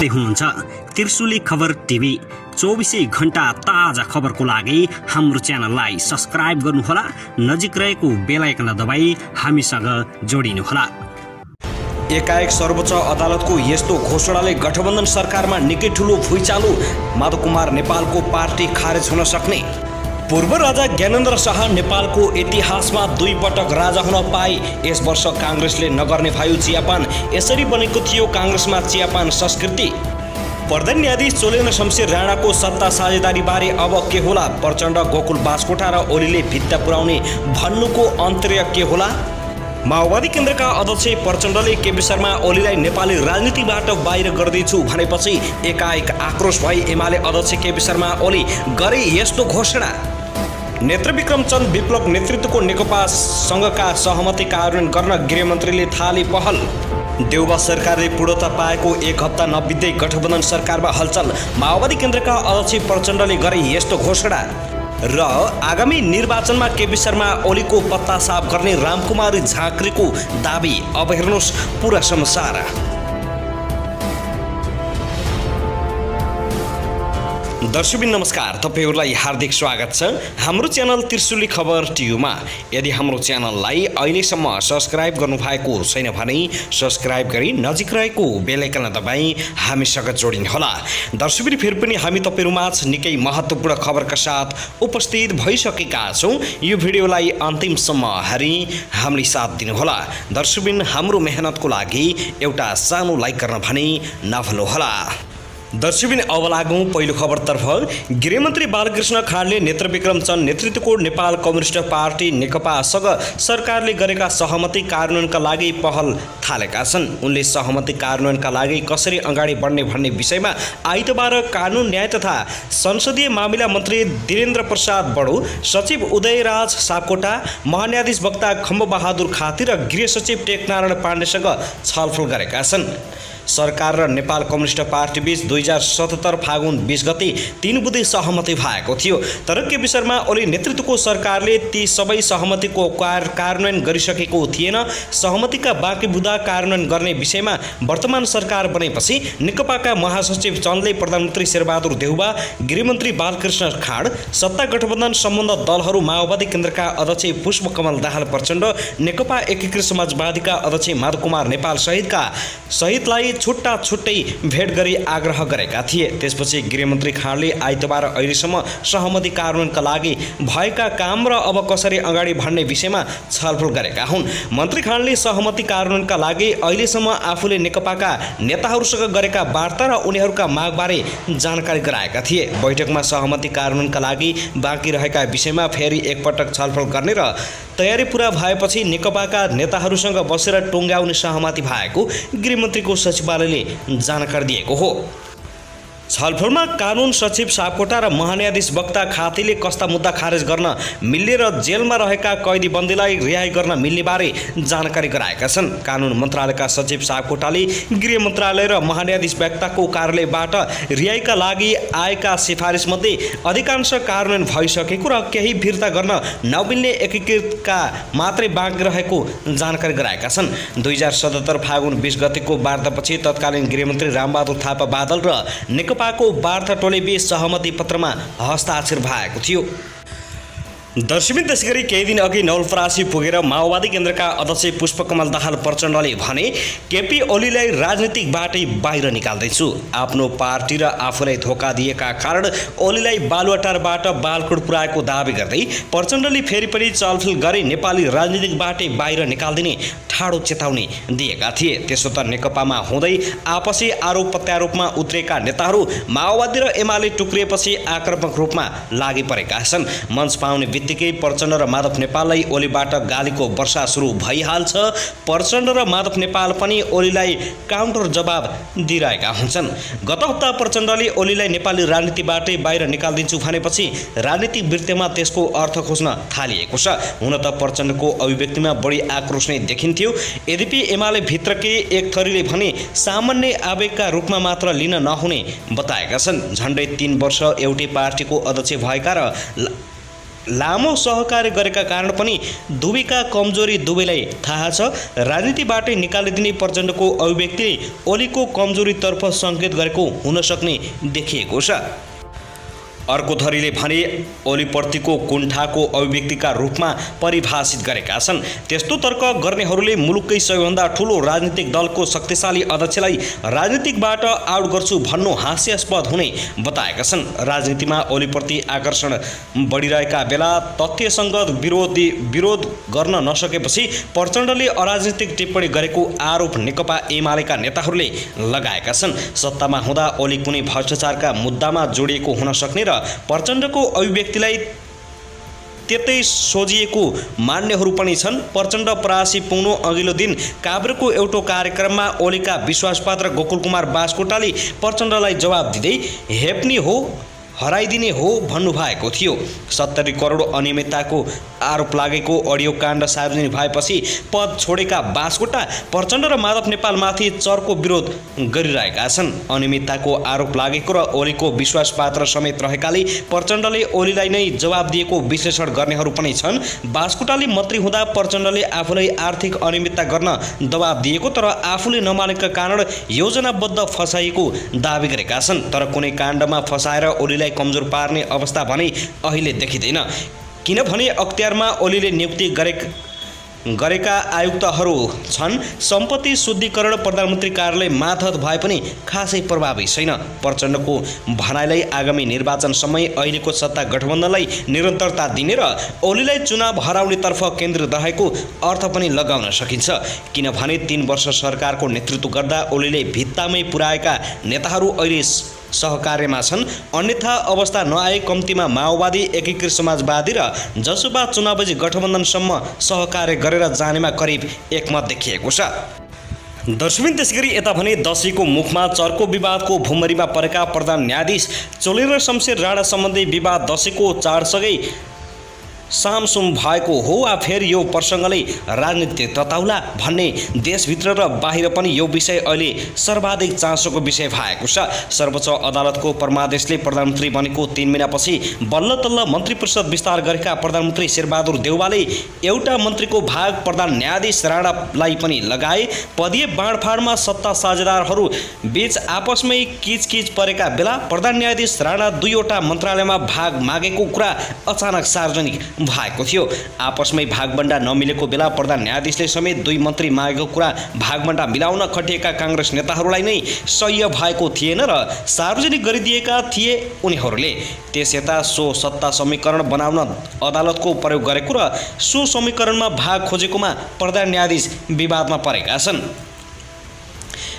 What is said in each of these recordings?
हेर्दै हुनुहुन्छ त्रिशुली खबर टिभी। 24 घण्टा ताजा खबरको लागि हाम्रो च्यानललाई सब्स्क्राइब गर्नुहोला, नजिक रहेको बेल आइकन दबाई हामीसँग जोडिनुहोला। एकाएक सर्वोच्च अदालतको यस्तो घोषणाले गठबन्धन सरकारमा निकै ठूलो भुइँचालो, माधव कुमार नेपालको पार्टी खारेज हुन सक्ने। पूर्व राजा ज्ञानेन्द्र शाह नेपालको इतिहासमा 2 पटक राजा हुन पाए। यस वर्ष कांग्रेसले नगर्ने भयो चियापान। यसरी बनेको थियो कांग्रेसमा चियापान संस्कृति। प्रधान न्यायाधीश चोलेन्द्र शमशेर राणाको सत्ता साझेदारी बारे अब के होला? प्रचण्ड, गोकुल बास्कोटा र ओलीले भित्ता पुर्याउने भन्नुको अन्तर्य के होला? माओवादी केन्द्रका अध्यक्ष प्रचण्डले केपी शर्मा ओलीलाई नेपाली राजनीतिबाट बाहिर गर्दैछु भनेपछि एकाएक आक्रोश भई एमाले अध्यक्ष केपी शर्मा ओली गरे यस्तो घोषणा। नेत्रविक्रम चन्द विप्लव नेतृत्वको नेकपा सँगका सहमति कार्यान्वयन गर्न गृहमन्त्रीले थाले पहल। देउबा सरकारले पूर्णता पाएको 1 हप्ता नबित्दै गठबन्धन सरकारमा हलचल। माओवादी केन्द्रका अध्यक्ष प्रचण्डले गरे यस्तो घोषणा। र आगामी निर्वाचनमा केपी शर्मा ओलीको पत्ता साफ गर्ने रामकुमारी झाँक्रीको दाबी। अब हेर्नुहोस् पुरा समाचार। दर्शकबिन नमस्कार, तपाईहरुलाई हार्दिक स्वागत छ हाम्रो च्यानल त्रिशुली खबर टिभीमा। यदि हाम्रो च्यानललाई अहिलेसम्म सब्स्क्राइब गर्नुभएको छैन भने सब्स्क्राइब गरी नजिक रहेको बेल आइकन दबाई हामीसँग जोडिनुहोला। दर्शकबिन फेरि पनि हामी तपाईहरुमाझ निकै महत्त्वपूर्ण खबरका साथ उपस्थित भइसकेका छौं। यो भिडियोलाई अन्तिमसम्म हेरी हामीले साथ दिनुहोला। दर्शकबिन हाम्रो मेहनतको लागि एउटा सानो लाइक गर्न भने नभुल्नुहोला। दर्शकबिन अब लागौं पहिलो खबरतर्फ। गृहमन्त्री बालकृष्ण खाडले नेत्रविक्रम चन्द नेतृत्वको नेपाल कम्युनिस्ट पार्टी नेकपासँग सरकारले गरेका सहमति कार्यान्वयनका लागि पहल थालेका छन्। उनले सहमति कार्यान्वयनका लागि कसरी अगाडि बढ्ने भन्ने विषयमा आइतबार कानुन न्याय तथा संसदीय मामिला मन्त्री वीरेन्द्र प्रसाद बडो, सचिव उदयराज सापकोटा, महान्यायाधीश वक्ता खम्बबहादुर खाती र गृह सचिव टेकनारायण पाण्डेसँग छलफल गरेका छन्। सरकार र नेपाल कम्युनिस्ट पार्टी बीच 2077 फागुन 20 गते 3 बुँदे सहमति भएको थियो। तर केपी शर्मा ओली नेतृत्वको सरकारले ती सबै सहमतिको कार्यान्वयन गरिसकेको थिएन। सहमतिका बाँकी बुँदा कार्यान्वयन गर्ने विषयमा वर्तमान सरकार बनेपछि नेकपाका महासचिव चन्दले प्रधानमन्त्री शेरबहादुर देउबा, गृहमन्त्री बालकृष्ण खाड, सत्ता गठबन्धन सम्बन्ध दलहरू माओवादी केन्द्रका अध्यक्ष पुष्पकमल दाहाल प्रचण्ड, नेकपा एकीकृत समाजवादीका अध्यक्ष माधव कुमार नेपाल सहितलाई छुट्टा छुट्टै भेट गरी आग्रह गरेका थिए। त्यसपछि गृहमन्त्री खाडले आइतबार अहिलेसम्म सहमति कार्यान्वयनका लागि भएका काम र अब कसरी अगाडि बढ्ने विषयमा छलफल गरेका हुन्। मन्त्री खाडले सहमति कार्यान्वयनका लागि अहिलेसम्म आफूले नेकपाका नेताहरूसँग गरेका वार्ता र उनीहरूका मागबारे जानकारी गराएका थिए। बैठकमा सहमति कार्यान्वयनका लागि बाँकी रहेका विषयमा फेरि एकपटक छलफल गर्ने र तयारी पूरा भएपछि नेकपाका नेताहरूसँग बसेर टुङ्ग्याउने सहमति भएको गृहमन्त्रीको सचिवालयले जानकारी दिएको हो। छलफलमा कानुन सचिव सापकोटा र महान्यायाधीश वक्ता खातीले कस्ता मुद्दा खारेज गर्न मिल्ने र जेलमा रहेका कैदीबन्दीलाई रिहाई गर्न मिल्ने बारे जानकारी गराएका छन्। कानुन मन्त्रालयका सचिव सापकोटाले गृह मन्त्रालय र महान्यायाधीश वक्ताको कार्यालयबाट रिहाईका लागि आएका सिफारिसमध्ये अधिकांश कार्यान्वयन भइसकेको र केही फिर्ता गर्न नमिल्ने एकीकृतका मात्रै बाँकी रहेको जानकारी गराएका छन्। 2077 फागुन 20 गतेको वार्तापछि तत्कालीन गृहमन्त्री रामबहादुर थापा बादल र नेकपाको वार्ता टोलीबीच सहमति पत्रमा हस्ताक्षर भएको थियो। दर्शकबिन त्यसैगरी केही दिन अघि नवलपरासी पुगेर माओवादी केन्द्रका अध्यक्ष पुष्पकमल दाहाल प्रचण्डले भने केपी ओलीलाई राजनीतिकबाटै बाहिर निकाल्दैछु। आफ्नो पार्टी र आफूलाई धोका दिएका कारण ओलीलाई बालुवाटारबाट बालकोट पुर्याएको दाबी गर्दै प्रचण्डले फेरि पनि छलफल गरी नेपाली राजनीतिकबाटै बाहिर निकाल्दिने ठाडो चेतावनी दिएका थिए। त्यसो त नेकपामा हुँदै आपसी आरोप प्रत्यारोपमा उत्रेका नेताहरू माओवादी र एमाले टुक्रिएपछि आक्रामक रूपमा लागि परेका छन्। मञ्च पाउने बित्तिकै प्रचण्ड र माधव नेपाललाई ओलीबाट गालीको वर्षा सुरु भइहाल्छ। प्रचण्ड र माधव नेपाल पनि ओलीलाई काउन्टर जवाब दिइरहेका हुन्छन्। गत हप्ता प्रचण्डले ओलीलाई नेपाली राजनीतिबाटै बाहिर निकाल्दिन्छु भनेपछि राजनीतिक वृत्तमा त्यसको अर्थ खोज्न थालिएको छ। हुन त प्रचण्डको अभिव्यक्तिमा बढी आक्रोश नै देखिन्थ्यो। यद्यपि एमाले भित्रकै एक थरीले भने सामान्य आवेगका रूपमा मात्र लिन नहुने बताएका छन्। झन्डै 3 वर्ष एउटै पार्टीको अध्यक्ष भएका र लामो सहकार्य गरेका कारण पनि दुवैका कमजोरी दुवैलाई थाहा छ। राजनीतिबाटै निकालिदिने प्रचण्डको अभिव्यक्तिले ओलीको कमजोरीतर्फ सङ्केत गरेको हुन सक्ने देखिएको छ। अर्को थरीले भने ओलीप्रतिको कुण्ठाको अभिव्यक्तिका रूपमा परिभाषित गरेका छन्। त्यस्तो तर्क गर्नेहरूले मुलुककै सबैभन्दा ठुलो राजनीतिक दलको शक्तिशाली अध्यक्षलाई राजनीतिकबाट आउट गर्छु भन्नु हास्यास्पद हुने बताएका छन्। राजनीतिमा ओलीप्रति आकर्षण बढिरहेका बेला तथ्यसङ्गत विरोध गर्न नसकेपछि प्रचण्डले अराजनीतिक टिप्पणी गरेको आरोप नेकपा एमालेका नेताहरूले लगाएका छन्। सत्तामा हुँदा ओली कुनै भ्रष्टाचारका मुद्दामा जोडिएको हुन सक्ने र प्रचण्डको अभिव्यक्तिलाई त्यतै सोझिएको मान्नेहरू पनि छन्। प्रचण्ड परासी पुग्नु अघिल्लो दिन काभ्रेको एउटा कार्यक्रममा ओलीका विश्वासपात्र गोकुल कुमार बास्कोटाले प्रचण्डलाई जवाब दिँदै हेप्ने हो हराइदिने हो भन्नुभएको थियो। 70 करोड अनियमितताको आरोप लागेको अडियो काण्ड सार्वजनिक भएपछि पद छोडेका बास्कोटा प्रचण्ड र माधव नेपालमाथि चर्को विरोध गरिरहेका छन्। अनियमितताको आरोप लागेको र ओलीको विश्वासपात्र समेत रहेकाले प्रचण्डले ओलीलाई नै जवाब दिएको विश्लेषण गर्नेहरू पनि छन्। बास्कोटाले मन्त्री हुँदा प्रचण्डले आफूलाई आर्थिक अनियमितता गर्न दबाब दिएको तर आफूले नमानेका कारण योजनाबद्ध फसाइएको दावी गरेका छन्। तर कुनै काण्डमा फसाएर ओलीलाई कमजोर पार्ने अवस्था भने अहिले देखिँदैन, किनभने अख्तियारमा ओलीले नियुक्ति गरेका आयुक्तहरू छन्। सम्पत्ति शुद्धिकरण प्रधानमन्त्री कार्यालय मातहत भए पनि खासै प्रभावी छैन। प्रचण्डको भनाइलाई आगामी निर्वाचनसम्म अहिलेको सत्ता गठबन्धनलाई निरन्तरता दिने र ओलीलाई चुनाव हराउनेतर्फ केन्द्रित रहेको अर्थ पनि लगाउन सकिन्छ, किनभने 3 वर्ष सरकारको नेतृत्व गर्दा ओलीले भित्तामै पुर्याएका नेताहरू अहिले सहकार्यमा छन्। अन्यथा अवस्था नआए कम्तीमा माओवादी, एकीकृत समाजवादी र जसपा चुनावी गठबन्धनसम्म सहकार्य गरेर जानेमा करिब एकमत देखिएको छ। दर्शकबिन त्यसैगरी यता भने दशैंको मुखमा चर्को विवादको भुमरीमा परेका प्रधान न्यायाधीश चोले र शमशेर राणा सम्बन्धी विवाद दशैंको चाडसँगै सामसुम भएको हो वा फेरि यो प्रसङ्गले राजनीति तताउला भन्ने देशभित्र र बाहिर पनि यो विषय अहिले सर्वाधिक चासोको विषय भएको छ। सर्वोच्च अदालतको परमादेशले प्रधानमन्त्री बनेको 3 महिनापछि बल्ल तल्ल मन्त्री परिषद विस्तार गरेका प्रधानमन्त्री शेरबहादुर देउवाले एउटा मन्त्रीको भाग प्रधान न्यायाधीश राणालाई पनि लगाए। पदीय बाँडफाँडमा सत्ता साझेदारहरू बीच आपसमै किचकिच परेका बेला प्रधान न्यायाधीश राणा 2वटा मन्त्रालयमा भाग मागेको कुरा अचानक सार्वजनिक भएको थियो। आपसमै भागबण्डा नमिलेको बेला प्रधान न्यायाधीशले समेत 2 मन्त्री मागेको कुरा भागबण्डा मिलाउन खटिएका काङ्ग्रेस नेताहरूलाई नै सह्य भएको थिएन र सार्वजनिक गरिदिएका थिए उनीहरूले। त्यसयता सो सत्ता समीकरण बनाउन अदालतको प्रयोग गरेको र सो समीकरणमा भाग खोजेकोमा प्रधान न्यायाधीश विवादमा परेका छन्।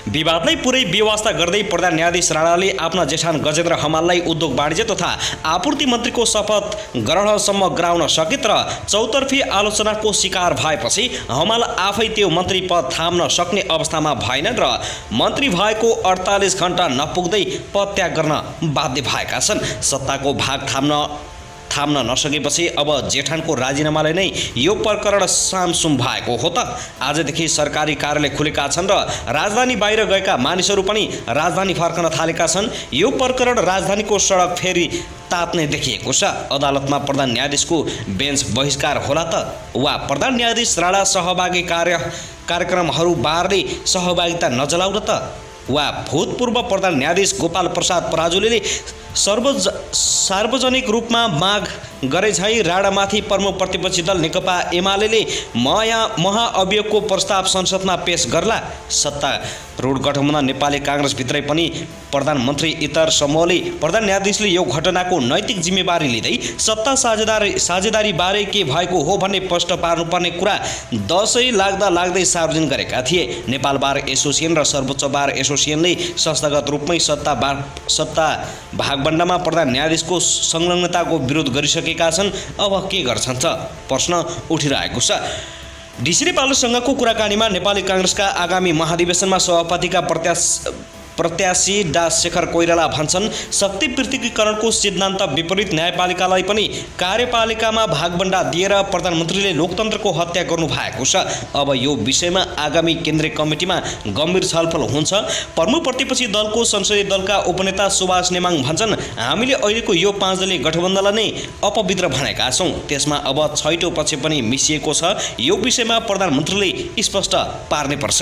विवादलाई पुरै व्यवस्था गर्दै प्रधान न्यायाधीश राणाले आफ्ना जेठान गजेन्द्र हमाललाई उद्योग वाणिज्य तथा आपूर्ति मन्त्रीको शपथ ग्रहणसम्म गराउन सके तर चौतर्फी आलोचनाको शिकार भएपछि हमाल आफै त्यो मन्त्री पद थाम्न सक्ने अवस्थामा भएनन् र मन्त्री भएको 48 घण्टा नपुग्दै पद त्याग गर्न बाध्य भएका छन्। सत्ताको भाग थाम्न नसकेपछि अब जेठानको राजीनामाले नै यो प्रकरण सामसुम भएको हो त। आजदेखि सरकारी कार्यालय खुलेका छन् र राजधानी बाहिर गएका मानिसहरू पनि राजधानी फर्कन थालेका छन्। यो प्रकरण राजधानीको सडक फेरि तात्ने देखिएको छ। अदालतमा प्रधान न्यायाधीशको बेन्च बहिष्कार होला त वा प्रधान न्यायाधीश राणा सहभागी कार्यक्रमहरू बारले सहभागिता नजलाउन त वा भूतपूर्व प्रधान न्यायाधीश गोपाल प्रसाद पराजुलीले सार्वजनिक रूपमा माग गरे झै राणामाथि प्रमुख प्रतिपक्षी दल नेकपा एमाले महाअभियोगको प्रस्ताव संसदमा पेश गर्ला। सत्तारूढ गठबन्धन नेपाली काङ्ग्रेसभित्रै पनि प्रधानमन्त्री इतर समूहले प्रधान न्यायाधीशले यो घटनाको नैतिक जिम्मेवारी लिँदै सत्ता साझेदारी बारे के भएको हो भन्ने प्रश्न पार्नुपर्ने कुरा दशैं लाग्दै सार्वजनिक गरेका थिए। नेपाल बार एसोसिएसन र सर्वोच्च बार एसोसिएसनले संस्थागत रूपमै सत्ता भागबण्डामा प्रधान न्यायाधीशको संलग्नताको विरोध गरिसकेका छन्। अब के गर्छन् त प्रश्न उठिरहेको छ। डीसी नेपालसँगको कुराकानीमा नेपाली काङ्ग्रेसका आगामी महाधिवेशनमा सभापतिका प्रत्याशी डा शेखर कोइराला भन्छन् शक्ति पृथकीकरणको सिद्धान्त विपरीत न्यायपालिकालाई पनि कार्यपालिकामा भागबण्डा दिएर प्रधानमन्त्रीले लोकतन्त्रको हत्या गर्नु भएको छ। अब यो विषयमा आगामी केन्द्रीय कमिटीमा गम्भीर छलफल हुन्छ। प्रमुख प्रतिपक्षी दलको संसदीय दलका उपनेता सुभाष नेमाङ भन्छन् हामीले अहिलेको यो 5 दलीय गठबन्धनलाई नै अपवित्र भनेका छौँ। त्यसमा अब छैटौं पक्ष पनि मिसिएको छ। यो विषयमा प्रधानमन्त्रीले स्पष्ट पार्नै पर्छ।